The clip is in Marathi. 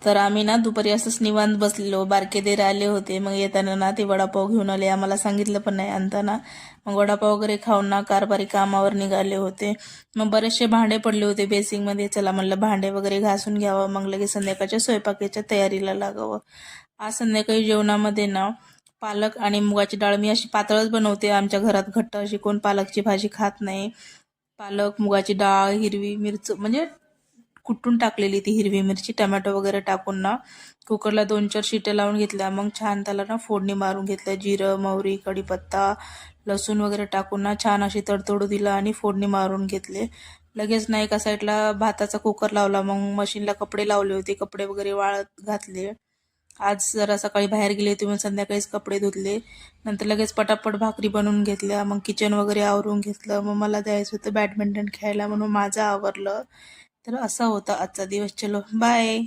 तर आम्ही ना दुपारी असंच निवांत बसलेलो, बारके देर आले होते. मग येताना ना ते वडापाव घेऊन आले, आम्हाला सांगितलं पण नाही आणताना. मग वडापाव वगैरे खाऊन ना कारभारी कामावर निघाले होते. मग बरेचसे भांडे पडले होते बेसिंगमध्ये, चला म्हणलं भांडे वगैरे घासून घ्यावं, मग लगेच संध्याकाळच्या स्वयंपाकाच्या तयारीला लागावं. आज संध्याकाळी जेवणामध्ये ना पालक आणि मुगाची डाळ, मी अशी पातळच बनवते, आमच्या घरात घट्ट अशी कोण पालकची भाजी खात नाही. पालक, मुगाची डाळ, हिरवी मिरच म्हणजे कुटून टाकलेली ती हिरवी मिरची, टमॅटो वगैरे टाकून ना कुकरला 2-4 शिट्या लावून घेतल्या. मग छान त्याला ना फोडणी मारून घेतल्या, जिरं, मोहरी, कढीपत्ता, लसूण वगैरे टाकून ना छान अशी तडतडू दिलं आणि फोडणी मारून घेतले. लगेच ना एका साईडला भाताचा कुकर लावला, मग मशीनला कपडे लावले होते, कपडे वगैरे वाळत घातले. आज जरा सकाळी बाहेर गेले होते, मग संध्याकाळीच कपडे धुतले. नंतर लगेच पटापट भाकरी बनवून घेतल्या, मग किचन वगैरे आवरून घेतलं. मग मला जायचं होतं बॅडमिंटन खेळायला, म्हणून माझं आवरलं. तर असा होता आजचा दिवस. चलो बाय.